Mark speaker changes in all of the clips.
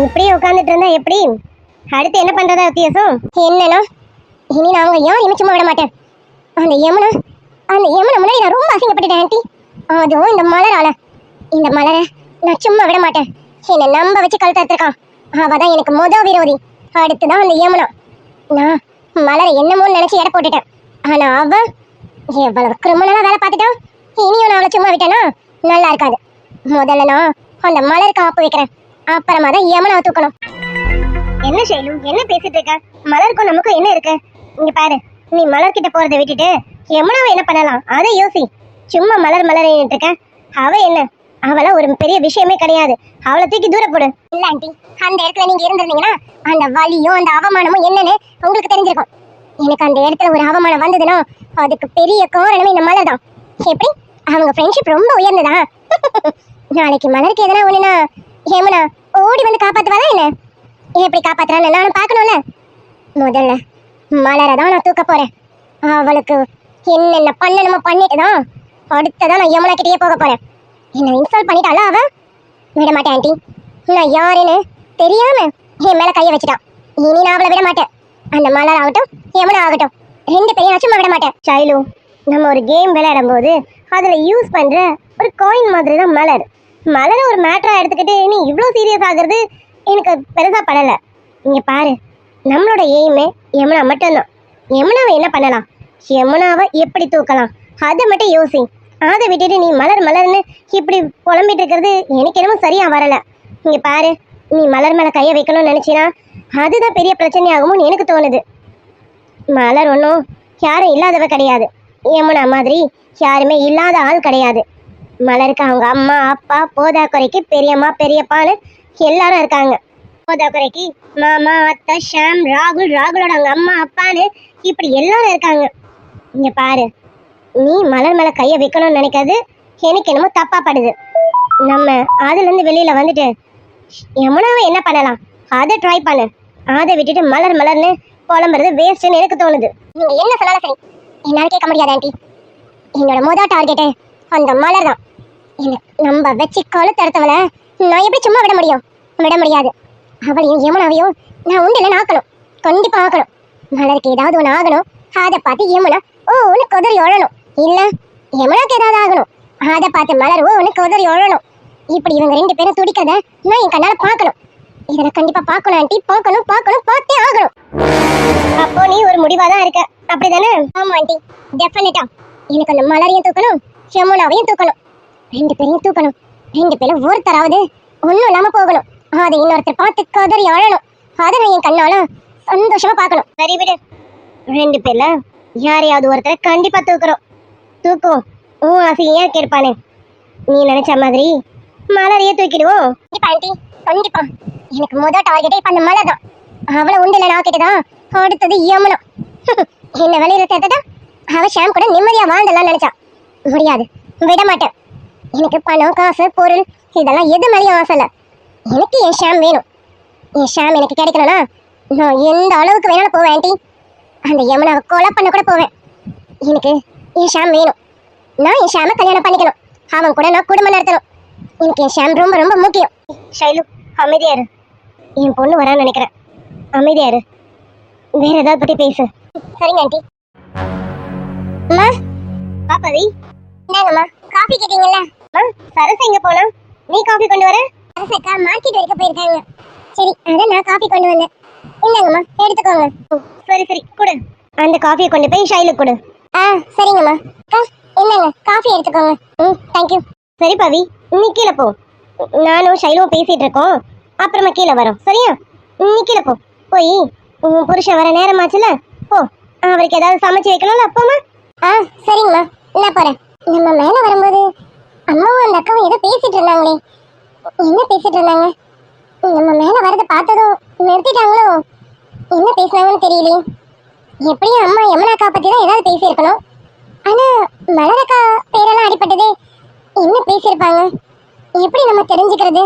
Speaker 1: இப்படியே உட்காந்துட்டு இருந்தா எப்படி? அடுத்து என்ன பண்றதா வித்தியாசம்? என்னன்னா இனி நான் அவங்க யாரையுமே சும்மா விட மாட்டேன். அந்த யமுனா முன்னாடி நான் ரொம்ப அசிங்கப்பட்டுட்டேன் ஆண்டி. அதுவும் இந்த மலரால. இந்த மலரை நான் சும்மா விட மாட்டேன். என்னை நம்ப வச்சு கழுத்தாத்திருக்கான். அவதான் எனக்கு விரோதி. அடுத்துதான் அந்த யமுனா. நான் மலரை என்னமோ நினைச்சு எடை போட்டுட்டேன். ஆனா அவ எவ்வளவு கிரிமினலா வேலை பார்த்துட்டான். இனியும் நான் அவளை சும்மா விட்டேனா நல்லா இருக்காது. முதல்ல நான் அந்த மலருக்கு ஆப்பு வைக்கிறேன். அப்புறமா தான் யமுனாவை தூக்கணும். என்ன ஷைலு, என்ன பேசிட்டு இருக்க? மலருக்கும் நமக்கும் என்ன இருக்கு? இங்க பாரு, நீ மலர்கிட்ட போறதை விட்டுட்டு யமுனாவை என்ன பண்ணலாம் அதை யோசி. சும்மா மலர் இருக்க. அவ என்ன, அவள ஒரு பெரிய விஷயமே கிடையாது. அவளை தூக்கி தூர போடு. இல்ல ஆண்டி, அந்த இடத்துல நீங்க இருந்திருந்தீங்கன்னா அந்த வலியும் அந்த அவமானமும் என்னன்னு உங்களுக்கு தெரிஞ்சிருக்கும். எனக்கு அந்த இடத்துல ஒரு அவமானம் வந்ததுன்னா அதுக்கு பெரிய காரணமே இந்த மலர் தான். எப்படி அவங்க ஃப்ரெண்ட்ஷிப் ரொம்ப உயர்ந்ததா? நாளைக்கு மலருக்கு எதனா ஒண்ணுனா யமுனா ஓடி வந்து காப்பாத்துவாளா என்ன? எப்படி காப்பாத்துறான்னு நானும் பார்க்கணும்ல. முதல்ல மலரை தான் நான் தூக்க போறேன். அவளுக்கு என்னென்ன பண்ணணுமோ பண்ணிட்டு தான் அடுத்ததான் நான் யமுனா கிட்டேயே போக போறேன். என்ன இன்ஸ்டால் பண்ணிட்டாளா அவ? விட மாட்டேன் ஆண்டி. நான் யாருன்னு தெரியாம என் மேல கையை வச்சுட்டான். இனி நான் அவளை விட மாட்டேன். அந்த மலர் ஆகட்டும் யமுனா ஆகட்டும், ரெண்டு பேரையும் நான் சும்மா விட மாட்டேன். ஷைலு, நம்ம ஒரு கேம் விளையாடும் போது அதுல யூஸ் பண்ற ஒரு காயின் மாதிரி தான் மலர். மலரை ஒரு மேட்டரா எடுத்துக்கிட்டு நீ இவ்வளோ சீரியஸ் ஆகுறது எனக்கு பெருசா படல. இங்க பாரு, நம்மளோட எய்மே யமுனா மட்டும்தான். யமுனாவை என்ன பண்ணலாம், யமுனாவை எப்படி தூக்கலாம், அதை மட்டும் யோசி. அதை விட்டுட்டு நீ மலர்னு இப்படி புலம்பிட்டு இருக்கிறது எனக்கு என்னமோ சரியா வரல. இங்க பாரு, நீ மலர் மேல கையை வைக்கணும்னு நினைச்சினா அதுதான் பெரிய பிரச்சனையாகும்னு எனக்கு தோணுது. மலர் ஒன்றும் யாரும் இல்லாதவ கிடையாது. யமுனா மாதிரி யாருமே இல்லாத ஆள் கிடையாது. மலருக்கு அவங்க அம்மா அப்பா போதா குறைக்கு பெரியம்மா பெரியப்பான்னு எல்லாரும் இருக்காங்க. போதா குறைக்கு மாமா அத்தை ஷாம் ராகுலோட அவங்க அம்மா அப்பான்னு இப்படி எல்லாரும் இருக்காங்க. இங்க பாரு, நீ மலர் மேல கையை வைக்கணும்னு நினைக்கிறது எனக்கு என்னமோ தப்பா படுது. நம்ம அதுல இருந்து வெளியில வந்துட்டு யமுனாவை என்ன பண்ணலாம் அதை ட்ரை பண்ணு. அதை விட்டுட்டு மலர்னு புலம்புறது வேஸ்ட்னு எனக்கு தோணுது. நீங்க என்ன சொன்னாலும் சரி, என்னால கேட்க முடியாது ஆண்டி. என்னோட முதல் டார்கெட்டே அந்த மலர் தான். நம்ம வச்சு கழுத்தறுத்தவள நான் எப்படி சும்மா விட முடியும்? விட முடியாது. அவளையும் யமுனாவையும் நான் உண்டில ஆக்கணும். கண்டிப்பா ஆக்கணும். மலருக்கு ஏதாவது ஒன்று ஆகணும். அதை பார்த்து யமுனா ஒன்று குதிரி ஒழணும். இல்ல யமுனாக்கு ஏதாவது ஆகணும். அதை பார்த்து மலர் ஒன்று குதிரி ஒழணும். இப்படி இவங்க ரெண்டு பேரும் துடிக்கிறத நான் என் கண்ணால பார்க்கணும். இதை கண்டிப்பா பார்க்கணும் ஆண்டி. பார்க்கணும் பார்த்தே ஆகணும். அப்போ நீ ஒரு முடிவா தான் இருக்க, அப்படிதானே? ஆமா ஆண்டி, டெஃபினட்டா. எனக்கு அந்த மலரையும் தூக்கணும் யமுனாவையும் தூக்கணும். ரெண்டு பேரையும் தூக்கணும். ரெண்டு பேரும் ஒருத்தராவது ஒன்றும் இல்லாம போகணும். அதை இன்னொருத்தர் பார்த்து கதறி அழணும். அதை நான் என் கண்ணால சந்தோஷமா பார்க்கணும். சரி விடு, ரெண்டு பேர்ல யாரையாவது ஒருத்தரை கண்டிப்பா தூக்குவோம். உன் ஆசையை ஏன் கேட்பானே. நீ நினைச்ச மாதிரி மலரையே தூக்கிடுவோம். கண்டிப்பா ஆண்டி, கண்டிப்பா. எனக்கு முதல் டார்கெட்டே இப்ப அந்த மலர் தான். அவளை உண்டில நான் கேட்டுதான் அடுத்தது யமுனா. என்ன வெளியில சேர்த்ததா அவ ஷாம் கூட நிம்மதியா வாழ்ந்தலாம் நினைச்சா. முடியாது, விட மாட்டேன். எனக்கு பணம் காசு பொருள் இதெல்லாம் எது மேலேயும் ஆசை இல்லை. எனக்கு என் ஷாம் வேணும். என் ஷாம் எனக்கு கிடைக்கணும்னா நான் எந்த அளவுக்கு வேணாலும் போவேன் ஆண்டி. அந்த யமுனாவை கொலை பண்ண கூட போவேன். எனக்கு என் ஷாம் வேணும். நான் என் ஷாமை கல்யாணம் பண்ணிக்கணும். அவன் கூட நான் குடும்பம் நடத்தணும். எனக்கு என் ஷாம் ரொம்ப ரொம்ப முக்கியம். ஷைலு, அமைதியாரு. என் பொண்ணு வரான்னு நினைக்கிறேன். அமைதியாரு. வேற ஏதாவது பற்றி பேசு. சரிங்க ஆண்டி. அம்மா பாப்பாவி, என்னங்கம்மா காஃபி கேட்டீங்கல்ல? சரசு எங்க போனா? நீ காஃபி கொண்டு வர? சரசக்கா மார்க்கெட் வரைக்கும் போயிருக்காங்க. சரி, அதான் நான் காஃபி கொண்டு வந்தேன். என்னங்கம்மா எடுத்துக்கோங்க. சரி கொடு. அந்த காஃபியை கொண்டு போய் ஷைலுக்கு கொடு. சரிங்கம்மா. என்னங்க காஃபி எடுத்துக்கோங்க. தேங்க்யூ. சரி பவி, நீ கீழே போ. நானும் ஷைலுவும் பேசிட்டு இருக்கோம். அப்புறமா கீழே வரோம், சரியா? நீ கீழே போ. போய் உன் புருஷன் வர நேரமாச்சுல, போ. அவருக்கு ஏதாவது சமைச்சு வைக்கணும்ல, போமா? சரிங்கம்மா, நான் போறேன். நம்ம மேல வரும்போது அம்மாவும் அந்த அக்காவும் ஏதோ பேசிட்டு இருந்தாங்களே. என்ன பேசிட்டு இருந்தாங்க? நம்ம மேல வரத பார்த்ததும் நிறுத்திட்டாங்களோ? என்ன பேசினாங்கன்னு தெரியலையே. எப்படியும் அம்மா யமுனாக்கா பத்தி தான் ஏதாவது பேசியிருக்கணும். ஆனா மலரக்கா பேரெல்லாம் அடிப்பட்டதே. என்ன பேசியிருப்பாங்க? எப்படி நம்ம தெரிஞ்சுக்கிறது?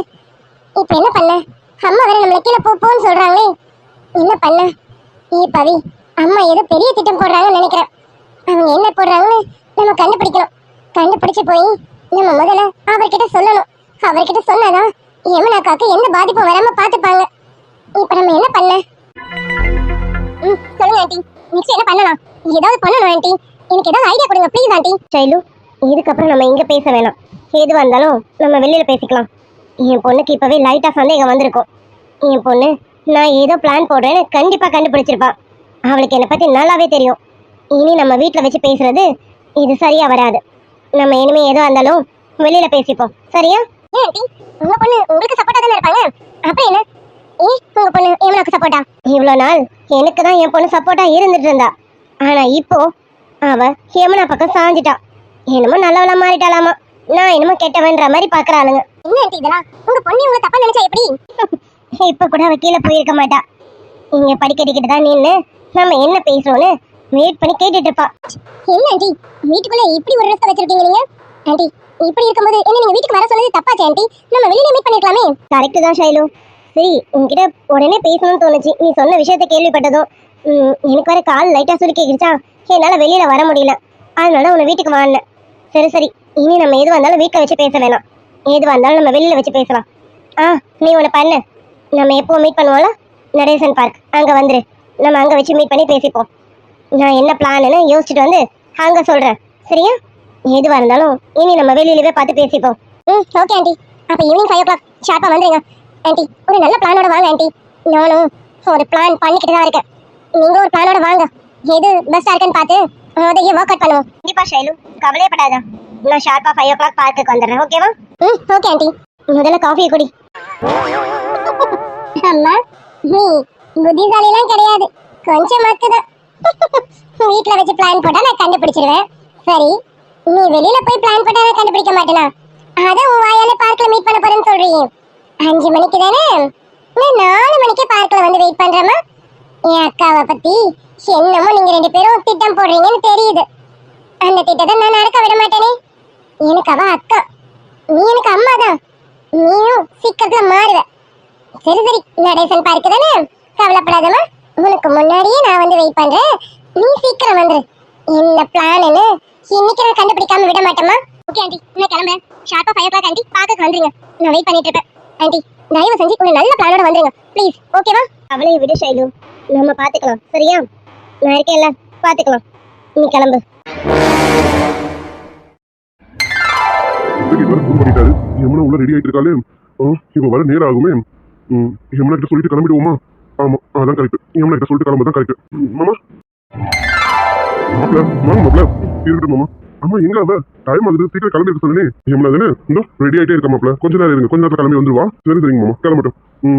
Speaker 1: இப்ப என்ன பண்ண? அம்மா வேற நம்மள கீழே போன்னு சொல்றாங்களே. என்ன பண்ண? பவி, அம்மா ஏதோ பெரிய திட்டம் போடுறாங்கன்னு நினைக்கிறேன். அவங்க என்ன போடுறாங்கன்னு நம்ம கண்டுபிடிக்கணும். கண்டுபிடிச்சு போய் நம்ம முதல்ல அவர்கிட்ட சொல்லணும். அவர்கிட்ட சொன்னாதான் யமுனாக்காக்கு எந்த பாதிப்பும் வராம பாத்துப்பாங்க. இப்ப நம்ம என்ன பண்ண? சொல்லுங்க ஆண்டி, நெக்ஸ்ட் என்ன பண்ணலாம்? ஏதாவது பண்ணணும் ஆண்டி, எனக்கு ஏதாவது ஐடியா கொடுங்க ப்ளீஸ் ஆண்டி. சைலு, இதுக்கப்புறம் நம்ம இங்க பேச வேணாம். எது வந்தாலும் நம்ம வெளியில பேசிக்கலாம். என் பொண்ணுக்கு இப்பவே லைட்டா சந்தேகம் வந்திருக்கும். என் பொண்ணு நான் ஏதோ பிளான் போடுறேன்னு கண்டிப்பா கண்டுபிடிச்சிருப்பா. அவளுக்கு என்னை பத்தி நல்லாவே தெரியும். இனி நம்ம வீட்டில் வச்சு பேசுறது இது சரியா வராது. நம்ம இனிமே ஏதோ இருந்தாலும் வெளியில பேசிப்போம், சரியா? ஆண்டி, உங்க பொண்ணு உங்களுக்கு சப்போர்ட்டா தானே இருப்பாங்க, அப்ப என்ன? உங்க பொண்ணு யமுனாக்கு சப்போர்ட்டா? இவ்வளோ நாள் எனக்கு தான் என் பொண்ணு சப்போர்ட்டா இருந்துட்டு இருந்தா. ஆனா இப்போ அவ யமுனா பக்கம் சாஞ்சிட்டா. என்னமோ நல்லவளா மாறிட்டாலாமா. நான் என்னமோ கெட்டவன்ற மாதிரி பாக்குறாளுங்க. என்ன ஆண்டி இதெல்லாம்? உங்க பொண்ணு உங்களை தப்பா நினைச்சா எப்படி? இப்ப கூட அவ கீழே போயிருக்க மாட்டா. இங்க படிக்கடிக்கிட்டு தான் நின்று நம்ம என்ன பேசுறோம்னு வெயிட் பண்ணி கேட்டுட்டு இருப்பா. என்ன ஆண்டி, வீட்டுக்குள்ள இப்படி ஒரு ரிஸ்க் வச்சிருக்கீங்க நீங்க? ஆண்டி, இப்படி இருக்கும்போது என்ன நீங்க வீட்டுக்கு வர சொன்னது தப்பாச்சு ஆண்டி. நம்ம வெளியில மீட் பண்ணிக்கலாமே. கரெக்ட் தான் ஷைலு. சரி, உன்கிட்ட உடனே பேசணும்னு தோணுச்சு. நீ சொன்ன விஷயத்த கேள்விப்பட்டதும் எனக்கு வர கால் லைட்டா சுருக்கிடுச்சா, என்னால வெளியில வர முடியல. அதனால உன்னை வீட்டுக்கு வாங்கினேன். சரி சரி, இனி நம்ம எது வந்தாலும் வீட்டில் வச்சு பேச வேணாம். எது வந்தாலும் நம்ம வெளியில வச்சு பேசலாம். நீ ஒன்று பண்ணு, நம்ம எப்போ மீட் பண்ணுவோம்ல நடேசன் பார்க், அங்கே வந்துரு. நம்ம அங்கே வச்சு மீட் பண்ணி பேசிப்போம். நான் என்ன பிளான்னு யோசிச்சுட்டு வந்து அங்கே சொல்கிறேன், சரியா? எதுவாக இருந்தாலும் இனி நம்ம வெளியிலவே பார்த்து பேசிப்போம். Okay aunty. அப்போ ஈவினிங் 5 o'clock ஷார்ப்பாக வந்துடுங்க ஆண்டி. ஒரு நல்ல பிளானோட வாங்க ஆண்டி. நானும் ஒரு பிளான் பண்ணிக்கிட்டு தான் இருக்கேன். நீங்கள் ஒரு பிளானோட வாங்க. எது பெஸ்ட்டாக இருக்குன்னு பார்த்து அதையே ஒர்க் அவுட் பண்ணுவோம். கண்டிப்பாக ஷைலு, கவலையப்படாத. நான் ஷார்ப்பாக 5 o'clock பார்க்குக்கு வந்துடுறேன், ஓகேவா? Okay aunty. முதல்ல காஃபியை குடி. அம்மா, நீ புத்திசாலிலாம் கிடையாது, கொஞ்சம் மக்குதான். வீட்டில் வச்சு பிளான் போட்டா நான் கண்டுபிடிச்சிருவேன். சரி, நீ வெளியில போய் பிளான் போட்டா நான் கண்டுபிடிக்க மாட்டேனா? அதான் உன் வாயால பார்க்ல மீட் பண்ண போறேன்னு சொல்றீங்க. 5 மணிக்கு தானே? நான் 4 மணிக்கே பார்க்ல வந்து வெயிட் பண்றேமா. என் அக்காவை பத்தி என்னமோ நீங்க 2 பேரும் திட்டம் போடுறீங்கன்னு தெரியுது. அந்த திட்டத்தை நான் நடக்க விட மாட்டேனே. எனக்கு அவ அக்கா, நீ எனக்கு அம்மா தான். நீயும் சீக்கிரத்துல மாறுவ. சரி சரி, நடேசன் பார்க்கு தானே, கவலைப்படாதம்மா. உனக்கு முன்னாடியே நான் வந்து வெயிட் பண்றேன். நீ சீக்கிரம் வந்துரு. என்ன பிளான்னு இன்னைக்கு நான் கண்டுபிடிக்காம விட மாட்டேம்மா. ஓகே ஆண்டி, நான் கிளம்புறேன். ஷார்ப்பா 5 o'clock ஆண்டி பார்க்க வந்துருங்க. நான் வெயிட் பண்ணிட்டு இருப்பேன். ஆண்டி, தயவு செஞ்சு ஒரு நல்ல பிளானோட வந்துருங்க ப்ளீஸ், ஓகேவா? அவளை விடு ஷைலு, நம்ம பாத்துக்கலாம், சரியா? நான் இருக்கேன்ல, பாத்துக்கலாம். நீ கிளம்பு.
Speaker 2: யமுனா உள்ள ரெடி ஆயிட்டு இருக்காளே, இப்ப வர நேரம் ஆகுமே. யமுனா கிட்ட சொல்லிட்டு கிளம்பிடுவோமா? ஆமா, அதான் கரெக்ட். யமுனா கிட்ட சொல்லிட்டு கிளம்பதான் கரெக்ட். மாமா மாப்பிள்ள, வாங்க மாப்பிள்ள. இருக்கட்டும் மாமா. அம்மா எங்க அவ? டைம் ஆகுது, சீக்கிரம் கிளம்பி இருக்க சொன்னே. யமுனா தானே? இந்த ரெடி ஆயிட்டே இருக்க மாப்பிள்ள. கொஞ்ச நேரம் இருங்க, கொஞ்ச நேரத்துல கிளம்பி வந்துருவா. சரி சரிங்க மாமா, கிளம்பட்டும்.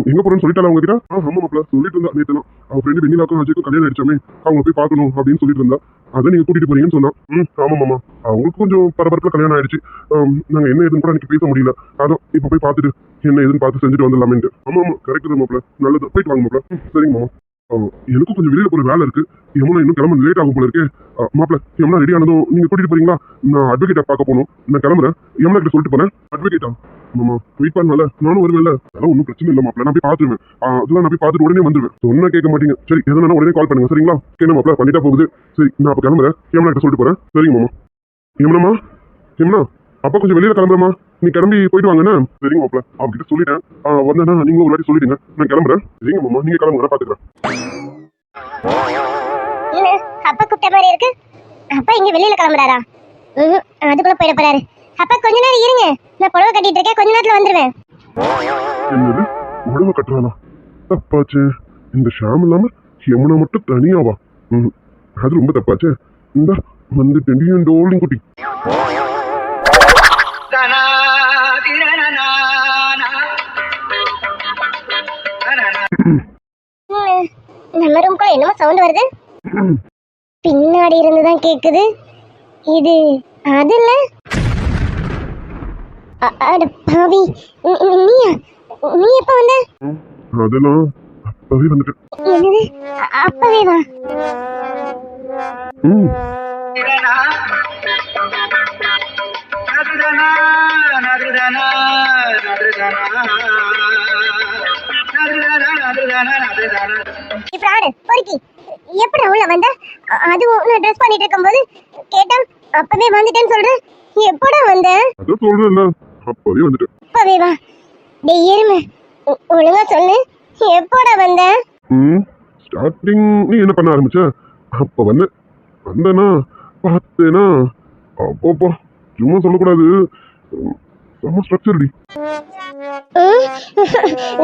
Speaker 2: எங்க போறேன்னு சொல்லிட்டாலும் உங்ககிட்ட? ஆமா மாப்பிள்ள, சொல்லிட்டு இருந்தா நேற்று. அவ ஃப்ரெண்டு வெண்ணிலாக்கும் அஜய்க்கும் கல்யாணம் ஆயிடுச்சாமே, அவங்க போய் பார்க்கணும் அப்படின்னு சொல்லிட்டு இருந்தா. அதை நீங்க கூட்டிட்டு போறீங்கன்னு சொன்னா. ஆமா மாமா, அவங்களுக்கு கொஞ்சம் பரபரப்புல கல்யாணம் ஆயிடுச்சு. நாங்க என்ன ஏதுன்னு கூட எனக்கு பேச முடியல. அதான் இப்ப போய் பார்த்துட்டு என்ன ஏதுன்னு பார்த்து செஞ்சுட்டு வந்துடலாமேன்ட்டு. ஆமா ஆமா, கரெக்ட் தான் மாப்பிள்ள. நல்லது, போயிட்டு வாங்க மாப்பிள்ள. சரிங்க மாமா. எனக்கும் கொஞ்சம் வெளியில போற வேலை இருக்கு. யமுனா இன்னும் கிளம்ப லேட் ஆகும் போல இருக்கு. மாப்பிள்ள, யமுனா ரெடி ஆனதும் நீங்க கூட்டிட்டு போறீங்களா? நான் அட்வொகேட்டை பார்க்க போகணும். நான் கிளம்புறேன். யமுனா கிட்ட சொல்லிட்டு போறேன். அட்வொகேட்டா? மாமா வெயிட் பண்ணல, நானும் வருவேன்ல. அதெல்லாம் ஒன்றும் பிரச்சனை இல்லை மாப்பிள்ள, நான் போய் பார்த்துருவேன். அதெல்லாம் நான் போய் பார்த்துட்டு உடனே வந்துருவேன். சொன்னா கேட்க மாட்டீங்க. சரி, எதுனா உடனே கால் பண்ணுங்க, சரிங்களா? என்ன மாப்பிள்ள, பண்ணிட்டா போகுது. சரி, நான் அப்ப கிளம்புறேன். யமுனா கிட்ட சொல்லிட்டு போறேன். சரிங்க மாமா. யமுனாமா, யமுனா அப்பா கொஞ்சம் வெளியில கிளம்புறமா, நீ கிளம்பி போயிட்டு வாங்கண்ணா. சரிங்க மாப்பிள்ள, அவகிட்ட சொல்லிட்டேன். வந்தேன்னா நீங்களும் ஒரு வாட்டி சொல்லிட்டீங்க. நான் கிளம்புறேன். சரிங்க மாமா, நீங்க கிளம்புங்க, நான் பாத்துக்கிறேன்.
Speaker 1: அப்பா கூப்பிட்ட மாதிரி இருக்கு. அப்பா இங்க வெளியில கிளம்புறாரா? அதுக்குள்ள போயிட போறாரு. அப்பா கொஞ்ச நேரம் இருங்க, நான் புடவை கட்டிட்டு இருக்கேன், கொஞ்ச நேரத்துல வந்துருவேன்.
Speaker 2: என்னது, புடவை கட்டுறாளா? தப்பாச்சு. இந்த ஷாம் இல்லாம யமுனா மட்டும் தனியாவா? அது ரொம்ப தப்பாச்சு. இந்த வந்து டெண்டியும் டோலிங் குட்டி.
Speaker 1: நம்ம ரூம்குள்ள என்னமோ சவுண்ட் வருது. பின்னாடி இருந்துதான் கேக்குது. இது அது இல்ல. அட பாவி, நீயா? நீ எப்ப வந்த?
Speaker 2: அதெல்லாம் அப்பவே வந்துட்டு.
Speaker 1: என்னது, அப்பவே வா? எப்படி உள்ள வந்த? அதுவும் நான் ட்ரெஸ் பண்ணிட்டு இருக்கும்போது கேட்டா அப்பவே வந்துட்டேன்னு சொல்ற. எப்படா வந்த?
Speaker 2: அத சொல்றேன்ல, அப்பவே வந்துட்டேன்.
Speaker 1: அப்பவே வா. டேய் எருமை, ஒழுங்கா சொல்லு, எப்போடா வந்த?
Speaker 2: ஸ்டார்டிங் நீ என்ன பண்ண ஆரம்பிச்ச? அப்ப வந்தேனா பார்த்தேனா அப்போப்பா சும்மா சொல்லக்கூடாது. செம்ம ஸ்ட்ரக்சர்டி.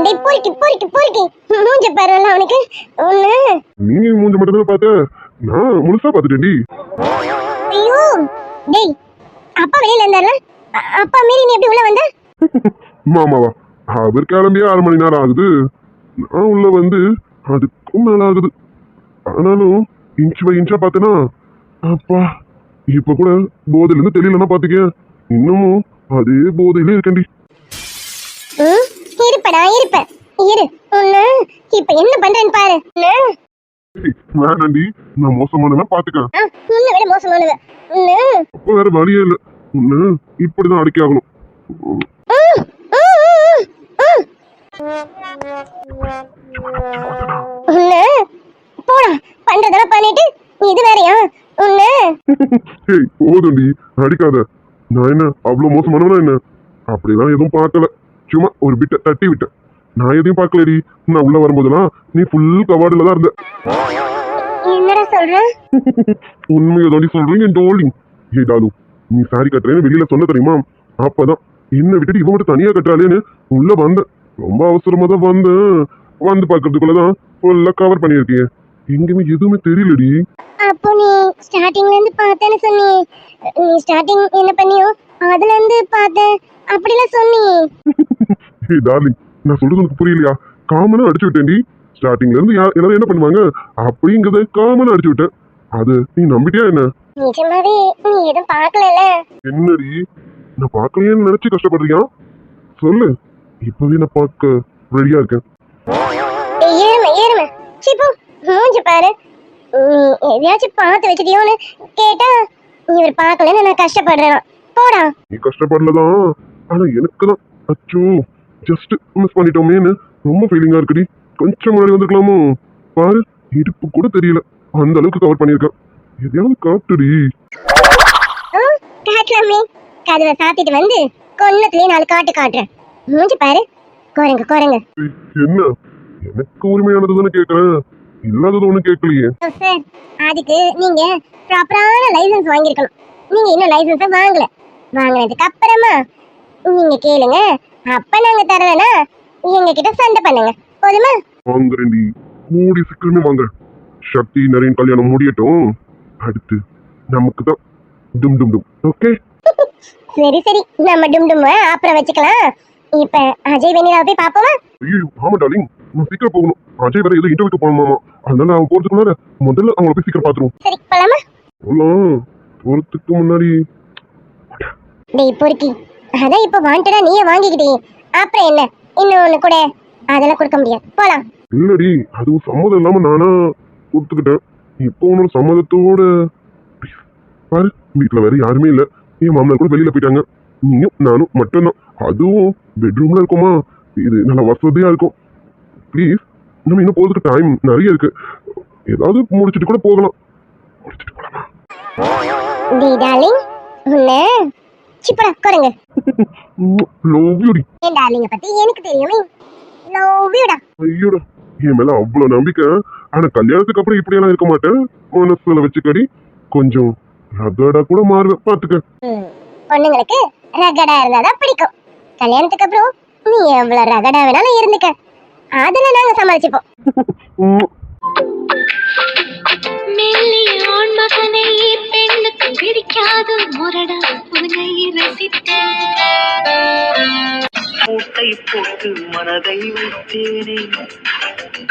Speaker 1: டேய் பொறுக்கி பொறுக்கி பொறுக்கி, மூஞ்ச பாருல அவனுக்கு. ஒண்ணு
Speaker 2: நீ மூஞ்ச மட்டும் தான் பார்த்த, நான் முழுசா பார்த்துட்டேன்டி.
Speaker 1: ஐயோ டேய், அப்பா வெளியில இருந்தாருல, அப்பா மீறி நீ எப்படி உள்ள வந்த?
Speaker 2: மாமாவா? அவர் கிளம்பியே 1/2 மணி நேரம் ஆகுது. நான் உள்ள வந்து அதுக்கும் மேல ஆகுது. ஆனாலும் இன்ச் பை இன்ச்சா பார்த்தேனா அப்பா இப்ப கூட போதையில இருந்து தெரியலன்னா பாத்துக்க, இன்னமும் அதே போதையிலே இருக்கேன்டி.
Speaker 1: இருப்படா இருப்ப, இரு. ஒண்ணு இப்ப என்ன பண்றேன்னு பாரு.
Speaker 2: வேணாண்டி, நான் மோசமானவன் பாத்துக்கிறேன்.
Speaker 1: உன்னை விட மோசமானவன்.
Speaker 2: அப்ப வேற வழியே இல்ல, உன்னை இப்படிதான் அடக்கி ஆகணும்.
Speaker 1: உன்னை போடா, பண்றதெல்லாம் பண்ணிட்டு இது வேறயா உன்னை?
Speaker 2: ஏய் போதும்டி, அடிக்காத. நான் என்ன அவ்வளவு மோசமானவனா என்ன? அப்படிலாம் எதுவும் பார்க்கல, சும்மா ஒரு பிட்ட தட்டி விட்டேன். நான் எதையும் பார்க்கலடி. நான் உள்ள வரும்போதெல்லாம் நீ ஃபுல் கவார்டுல தான் இருந்த.
Speaker 1: என்னடா சொல்ற?
Speaker 2: உண்மையை தாண்டி சொல்றேன் என் டார்லிங். ஏ டாலு, நீ சாரி கட்டுறேன்னு வெளியில சொன்ன தெரியுமா? அப்பதான் என்ன விட்டுட்டு இவன் மட்டும் தனியா கட்டுறாளேன்னு உள்ள வந்தேன். ரொம்ப அவசரமா தான் வந்தேன். வந்து பாக்குறதுக்குள்ளதான் ஃபுல்லா கவர் பண்ணியிருக்கீங்க. எங்கேயுமே எதுவுமே தெரியலடி.
Speaker 1: அப்போ நீ ஸ்டார்டிங்ல இருந்து பார்த்தேன்னு சொன்னி. நீ ஸ்டார்டிங் என்ன பண்ணியோ அதுல இருந்து பார்த்தேன் அப்படிலாம் சொன்னி.
Speaker 2: ஏ டார்லிங், நான் சொல்றது உனக்கு புரியலையா? காமனா அடிச்சு விட்டேன்டி. ஸ்டார்டிங்ல இருந்து எல்லாரும் என்ன பண்ணுவாங்க அப்படிங்கறத காமனா அடிச்சு விட்டேன். அது நீ நம்பிட்டியா என்ன?
Speaker 1: நிஜமாவே நீ எதுவும் பார்க்கல?
Speaker 2: என்னடி, நான் பார்க்கலையேன்னு நினைச்சு கஷ்டப்படுறியா? சொல்லு, இப்பவே நான் பார்க்க ரெடியா இருக்கேன்.
Speaker 1: ஏறுமை ஏறுமை, சிப்பு மூஞ்சி பாரு. நீ எதையாச்சும் பார்த்து வச்சுட்டியோன்னு கேட்டா இவர் பார்க்கலன்னு நான் கஷ்டப்படுறேன். போடா.
Speaker 2: நீ கஷ்டப்படலதான், ஆனா எனக்கு தான் அச்சோ ஜஸ்ட் மிஸ் பண்ணிட்டோமேன்னு ரொம்ப ஃபீலிங்கா இருக்குடி. கொஞ்சம் முன்னாடி வந்துக்கலாமோ? பாரு, இடுப்பு கூட தெரியல, அந்த அளவுக்கு கவர் பண்ணிருக்கேன். எதையாவது காட்டுடி.
Speaker 1: காட்டலாமே, கதவை சாத்திட்டு வந்து கொன்னத்துலயே 4 காட்டு காட்டுறேன். மூஞ்சி பாரு, குரங்கு குரங்கு.
Speaker 2: என்ன, எனக்கு உரிமையானது தானே கேட்கறேன், இல்லாதது ஒண்ணும் கேட்கலையே.
Speaker 1: சார், அதுக்கு நீங்க ப்ராப்பரான லைசன்ஸ் வாங்கியிருக்கணும். நீங்க இன்னும் லைசன்ஸை வாங்கல. வாங்கினதுக்கு அப்புறமா நீங்க கேளுங்க. அப்ப நாங்க தரலனா எங்க கிட்ட சண்டை பண்ணுங்க, போதுமா?
Speaker 2: வாங்குறேன்டி, மூடி சீக்கிரமே வாங்குறேன். சக்தி நரேன் கல்யாணம் முடியட்டும், அடுத்து நமக்கு தான் டும் டும் டும். ஓகே
Speaker 1: சரி சரி, நம்ம டும் டும் அப்புறம் வச்சுக்கலாம். இப்ப அஜய் வெண்ணிலாவை போய் பாப்போமா?
Speaker 2: ஐயோ ஆமா டார்லிங், நான் சீக்கிரம் போகணும். அஜய் வேற ஏதோ இன்டர்வியூக்கு போகணுமாமா, அதனால அவன் போறதுக்கு முன்னாடி முதல்ல அவங்கள போய் சீக்கிரம் பாத்துருவோம்.
Speaker 1: சரி போலாமா?
Speaker 2: போறதுக்கு முன்னாடி
Speaker 1: டேய் பொறுக்கி, அதான் இப்ப வாண்டடா நீயே வாங்கிக்கிட்டே, அப்புறம் என்ன இன்னொன்னு கூட அதெல்லாம் கொடுக்க முடியாது. போலாம்.
Speaker 2: இல்லடி, அதுவும் சம்மதம் இல்லாம நானா கொடுத்துக்கிட்டேன். இப்போ உன்னோட சம்மதத்தோட பாரு, வீட்டுல வேற யாருமே இல்ல. என் மாமனார் கூட வெளியில போயிட்டாங்க. நீயும் நானும் மட்டும்தான், அதுவும் பெட்ரூம்ல இருக்குமா. இது நல்ல வசதியா இருக்கும். ப்ளீஸ், நம்ம இன்னும் போறதுக்கு டைம் நிறைய இருக்கு. ஏதாவது முடிச்சிட்டு கூட போகலாம். முடிச்சிட்டு போலாமா?
Speaker 1: டேய் டார்லிங், உன்னை சிப்படா குரங்கு.
Speaker 2: லவ் யூடி.
Speaker 1: என் டார்லிங்க பத்தி எனக்கு தெரியுமே. லவ் யூடா.
Speaker 2: ஐயோடா, என் மேல அவ்வளவு நம்பிக்கை. ஆனா கல்யாணத்துக்கு அப்புறம் இப்படியெல்லாம் இருக்க மாட்டேன். மனசுல வச்சுக்கடி, கொஞ்சம் ரகடா கூட மாறுவேன் பாத்துக்க.
Speaker 1: பொண்ணுங்களுக்கு ரகடா இருந்தாதான் பிடிக்கும். கல்யாணத்துக்கு அப்புறம் நீ எவ்வளவு ரகடா வேணாலும் இருந்துக்க, அதுல நாங்க சமாளிச்சுப்போம்.
Speaker 3: மெல்லிய ஆண் மகனை பெண்ணுக்கு பிடிக்காது, முரடா உன்னை ரசித்தேன்.
Speaker 4: மூட்டை போட்டு மனதை வைத்தேனே,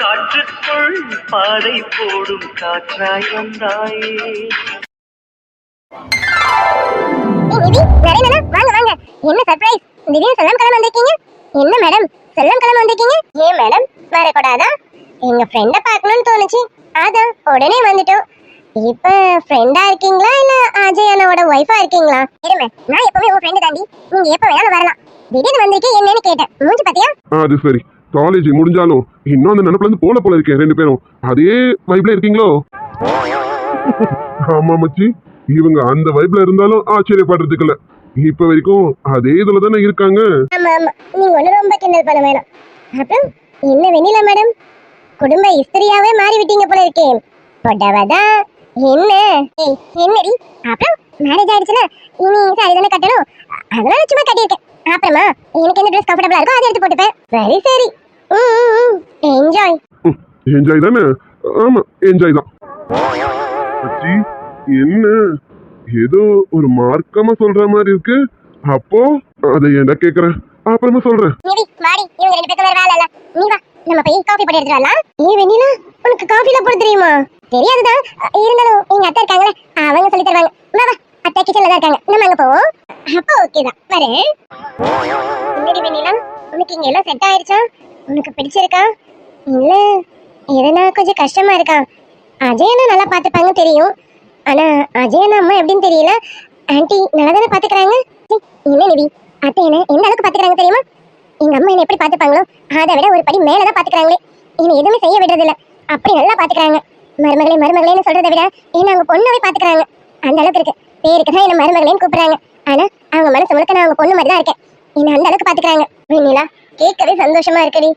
Speaker 4: காற்றுக்குள் பாதை போடும் காற்றாய் வந்தாயே.
Speaker 1: நிதி, நரேனா, வாங்க வாங்க. என்ன சர்ப்ரைஸ், திடீர்னு செல்லம் கிளம்ப வந்திருக்கீங்க? என்ன மேடம், செல்லம் கிளம்ப வந்திருக்கீங்க? ஏன் மேடம் வரக்கூடாதா? எங்க ஃப்ரெண்ட பார்க்கணும்னு தோணுச்சு, அதான் உடனே வந்துட்டோம். இப்ப ஃப்ரெண்டா இருக்கீங்களா இல்ல அஜய் அண்ணாவோட ஒய்ஃபா இருக்கீங்களா? இருமே, நான் எப்பவுமே உங்க ஃப்ரெண்டு தாண்டி, நீங்க எப்ப வேணாலும் வரலாம். திடீர்னு வந்திருக்கீங்க, என்னன்னு கேட்டேன். மூஞ்சி பாத்தியா?
Speaker 2: அது சரி, காலேஜ் முடிஞ்சாலும் இன்னும் அந்த நினைப்புல இருந்து போல இருக்கேன். 2 பேரும் அதே வைப்ல இருக்கீங்களோ? ஆமா மச்சி, இவங்க அந்த வைப்ல இருந்தாலும் ஆச்சரியப்படுறதுக்கு இல்ல. இப்ப வரைக்கும் அதே இதுல தானே இருக்காங்க.
Speaker 1: ஆமா ஆமா, நீங்க ஒண்ணு ரொம்ப கிண்டல் பண்ண வேணாம். அப்புறம் என்ன வெண்ணிலா மேடம், குடும்ப இஸ்திரியாவே மாறி விட்டீங்க போல இருக்கே. பொடவதான் என்ன? ஏய் என்னடி, அப்புறம் மேரேஜ் ஆயிடுச்சுல, இனி சாரி தானே கட்டணும். அதனால சும்மா கட்டியிருக்கேன். அப்புறமா எனக்கு என்ன ட்ரெஸ் கம்ஃபர்டபுளா இருக்கோ அதை எடுத்து போட்டுப்பேன். சரி சரி, என்ஜாய்.
Speaker 2: என்ஜாய் தானே? ஆமா என்ஜாய் தான். மச்சி, என்ன ஏதோ ஒரு மார்க்கமா சொல்ற மாதிரி இருக்கு. அப்போ அதை என்ன கேக்குறேன், அப்புறமா சொல்றேன்.
Speaker 1: நிவி வாடி, இவங்க ரெண்டு பேரும் வேற வேலை இல்ல. நீ வா, நம்ம போய் காஃபி போட்டு எடுத்துட்டு வரலாம். ஏ வெண்ணிலா, உனக்கு காஃபில போட தெரியுமா? தெரியாதுதான், இருந்தாலும் எங்க அத்தை இருக்காங்களே, அவங்க சொல்லி தருவாங்க. வா வா, அத்தை கிச்சன்ல தான் இருக்காங்க, நம்ம அங்க போவோம். அப்போ ஓகே தான், வரேன். என்னடி வெண்ணிலா, உனக்கு இங்க எல்லாம் செட் ஆயிடுச்சா? உனக்கு பிடிச்சிருக்கா? இல்ல எதனா கொஞ்சம் கஷ்டமா இருக்கா? அஜயனா நல்லா பாத்துப்பாங்க தெரியும், ஆனா அஜயனா அம்மா எப்படின்னு தெரியல. ஆன்ட்டி நல்லா தானே பாத்துக்கிறாங்க. இல்ல நிவி, அத்தை என்ன எந்த அளவுக்கு பாத்துக்கிறாங்க தெரியுமா? எங்க அம்மா என்ன எப்படி பாத்துப்பாங்களோ அதை விட ஒரு படி மேலதான் பாத்துக்கிறாங்களே. என்ன எதுவுமே செய்ய விடுறது இல்ல, அப்படி நல்லா பாத்துக்கிறாங்க. மருமகளே மருமகளேன்னு சொல்றதை விட என்ன அவங்க பொண்ணாவே பாத்துக்கிறாங்க. அந்த அளவுக்கு இருக்கு. பேருக்கு தான் என்ன மருமகளேன்னு கூப்பிடுறாங்க, ஆனா அவங்க மனசு முழுக்க நான் அவங்க பொண்ணு மாதிரி தான் இருக்கேன். என்ன அந்த அளவுக்கு பாத்துக்கிறாங்க. வெண்ணிலா, கேட்கவே சந்தோஷமா இருக்கடி.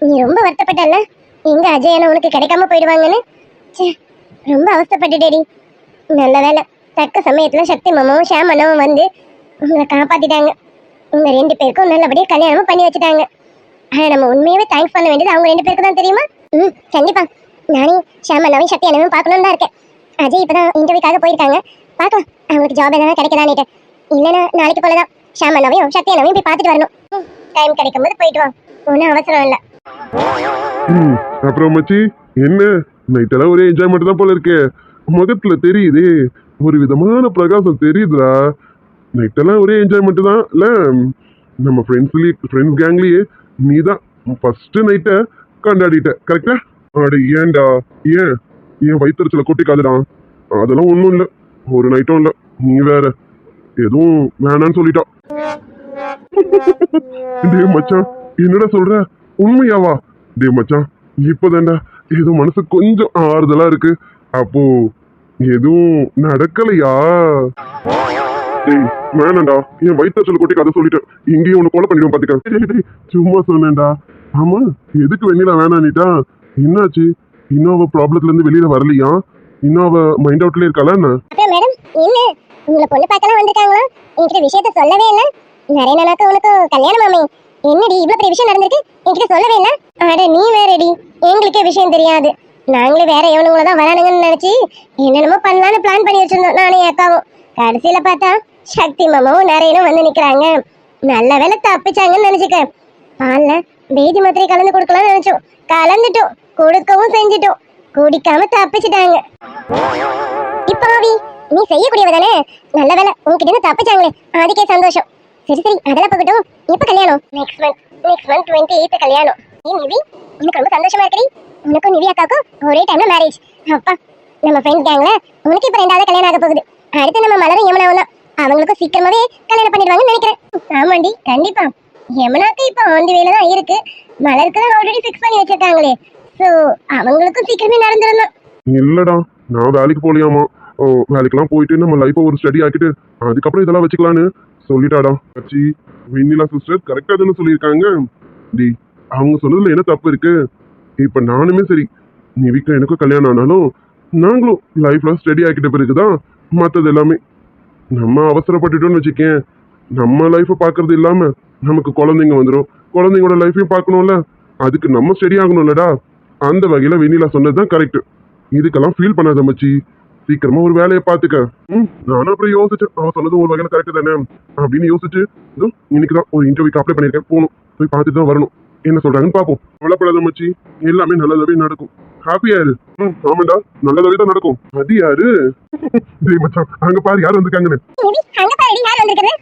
Speaker 1: நீ ரொம்ப வருத்தப்பட்டல்ல, எங்க அஜயனா உனக்கு கிடைக்காம போயிடுவாங்கன்னு. ச்சே, ரொம்ப அவஸ்தைப்பட்டுட்டேடி. நல்ல வேலை, தக்க சமயத்துல சக்தி மாமாவும் ஷாம் அண்ணாவும் வந்து உங்களை காப்பாத்திட்டாங்க. உங்க ரெண்டு பேருக்கும் நல்லபடியா கல்யாணமும் பண்ணி வச்சுட்டாங்க. ஆனா நம்ம உண்மையாவே தேங்க்ஸ் பண்ண வேண்டியது அவங்க ரெண்டு பேருக்கு தான் தெரியுமா? கண்டிப்பா. நானே ஷாம் அண்ணாவையும் சக்தி அண்ணாவையும் பார்க்கணும்னு தான் இருக்கேன். அஜய் இப்பதான் இன்டர்வியூக்காக போயிருக்காங்க, பார்க்கலாம் அவங்களுக்கு ஜாப் எதாவது கிடைக்கதான்னுட்டு. இல்லைன்னா நாளைக்கு போலதான் ஷாம் அண்ணாவையும் சக்தி அண்ணாவையும் போய் பார்த்துட்டு வரணும். டைம் கிடைக்கும் போது போயிட்டு வா, ஒன்றும் அவசரம் இல்லை.
Speaker 2: அப்புறம் மச்சி, என்ன நைட்டெல்லாம் ஒரே என்ஜாய்மெண்ட் தான் போல இருக்கே. முகத்துல தெரியுது, ஒரு விதமான பிரகாசம் தெரியுதுடா. நைட்டெல்லாம் ஒரே என்ஜாய்மெண்ட் தான் இல்ல? நம்ம ஃப்ரெண்ட்ஸ் கேங்லயே நீ தான் ஃபர்ஸ்ட் நைட்டை கொண்டாடிட்ட, கரெக்டா? அட ஏன்டா, ஏன் ஏன் வயிற்றுல கொட்டிக்காதுடா? அதெல்லாம் ஒன்றும் இல்லை, ஒரு நைட்டும் இல்லை. நீ வேற எதுவும் வேணான்னு சொல்லிட்டா. டே மச்சான், என்னடா சொல்ற? உண்மையாவா? டே மச்சான், இப்பதான்டா ஏதோ மனசு கொஞ்சம் ஆறுதலா இருக்கு. அப்போ எதுவும் நடக்கலையா? டேய் வேணாண்டா, என் வயிற்றுல கொட்டி கதை சொல்லிட்டேன். இங்கேயும் உன்னை கொலை பண்ணிடுவோம் பாத்துக்க. சும்மா சொன்னேன்டா. ஆமா, எதுக்கு வெண்ணிலா வேணான்னுட்டா? என்னாச்சு? இன்னும் அவ ப்ராப்ளத்துல இருந்து வெளியில வரலையா? இன்னும் அவ மைண்ட் அவுட்ல இருக்காளா என்ன?
Speaker 1: அப்புறம் மேடம், என்ன உங்களை பொண்ணு பார்க்கலாம் வந்திருக்காங்களா? என்கிட்ட விஷயத்த சொல்லவே இல்லை. நிறைய நாளாக்கு உனக்கு கல்யாணமாமே, என்னடி இவ்வளவு பெரிய விஷயம் நடந்திருக்கு, என்கிட்ட சொல்லவே இல்லை. அட நீ வேறடி, எங்களுக்கே விஷயம் தெரியாது. நாங்களே வேற எவனுங்களை தான் வரானுங்கன்னு நினைச்சு என்னென்னமோ பண்ணலான்னு பிளான் பண்ணி வச்சிருந்தோம், நானே அக்காவும். கடைசியில பார்த்தா சக்தி மாமாவும் நிறையனும் வந்து நிக்கிறாங்க. நல்ல வேலை தப்பிச்சாங்கன்னு நினைச்சுக்க. பால்ல பேதி மாத்திரை கலந்து கொடுக்கலாம்னு நினைச்சோம், கலந்துட்டோம், கொடுக்கவும் செஞ்சுட்டோம். குடிக்காம தப்பிச்சுட்டாங்க. இப்போ நீ செய்யக்கூடியவதானே? நல்ல வேலை உங்ககிட்ட இருந்து தப்பிச்சாங்களே, அதுக்கே சந்தோஷம். சரி சரி, அதெல்லாம் போகட்டும். எப்ப கல்யாணம்? நெக்ஸ்ட் மந்த் 28 கல்யாணம். நிவி, எனக்கு ரொம்ப சந்தோஷமா இருக்குடி. உனக்கும் நிவி அக்காவுக்கும் ஒரே டைம்ல மேரேஜ். அப்பா, நம்ம ஃப்ரெண்ட்ஸ் கேங்ல உனக்கு இப்ப 2வது கல்யாணம் ஆக போகுது. அடுத்து நம்ம மலரும் யமுனாவும் தான். அவங்களுக்கும் சீக்கிரமாவே கல்யாணம் பண்ணிடுவாங்கன்னு நினைக்கிறேன். ஆமாண்டி, கண்டிப்பா. யமுனாக்கு இப்ப ஆண்டி வேலை தான் இருக்கு, மலருக்கு தான் ஆல்ரெடி ஃபிக்ஸ் பண்ணி வச்சிருக்காங்களே. சோ அவங்களுக்கும் சீக்கிரமே நடந்துடணும்.
Speaker 2: இல்லடா, நான் வேலைக்கு போலியாமா. வேலைக்கெல்லாம் போயிட்டு நம்ம லைஃப்பை ஒரு ஸ்டடி ஆக்கிட்டு அதுக்கப்புறம் இதெல்லாம் வச்சுக்கலான்னு சொல்லிட்டாடா. ஆச்சி, வெண்ணிலா சிஸ்டர் கரெக்டா தானே சொல்லியிருக்காங்க. டி, அவங்க சொன்னதுல என்ன தப்பு இருக்கு? இப்ப நானுமே சரி, நிவிக்கு எனக்கும் கல்யாணம் ஆனாலும் நாங்களும் லைஃப்ல ஸ்டடி ஆக்கிட்ட பிறகுதான் மற்றது எல்லாமே. நம்ம அவசரப்பட்டுட்டோம்னு வச்சுக்கேன், நம்ம லைஃப்பை பார்க்கறது இல்லாம நமக்கு குழந்தைங்க வந்துடும். குழந்தைங்களோட லைஃப்பையும் பார்க்கணும்ல, அதுக்கு நம்ம ஸ்டடி ஆகணும்லடா. அந்த வகையில வெண்ணிலா சொன்னதுதான் கரெக்ட். இதுக்கெல்லாம் ஃபீல் பண்ணாத மச்சி, சீக்கிரமா ஒரு வேலையை பார்த்துக்க. நானும் அப்புறம் யோசிச்சேன், அவன் சொன்னது ஒரு வகையில கரெக்ட் தானே அப்படின்னு யோசிச்சு இன்னைக்குதான் ஒரு இன்டர்வியூக்கு அப்ளை பண்ணிருக்கேன். போகணும், போய் பார்த்துட்டு தான் வரணும். என்ன சொல்றாங்கன்னு பார்ப்போம். கவலைப்படாத மச்சி, எல்லாமே நல்லதாவே நடக்கும். ஹாப்பியா இரு. ஆமாண்டா, நல்லதாவே தான் நடக்கும். அது யாரு? டேய் மச்சான், அங்க பாரு யார் வந்திருக்காங்கன்னு.
Speaker 1: நிவி, அங்க பாருடி யார் வந்திருக்குது.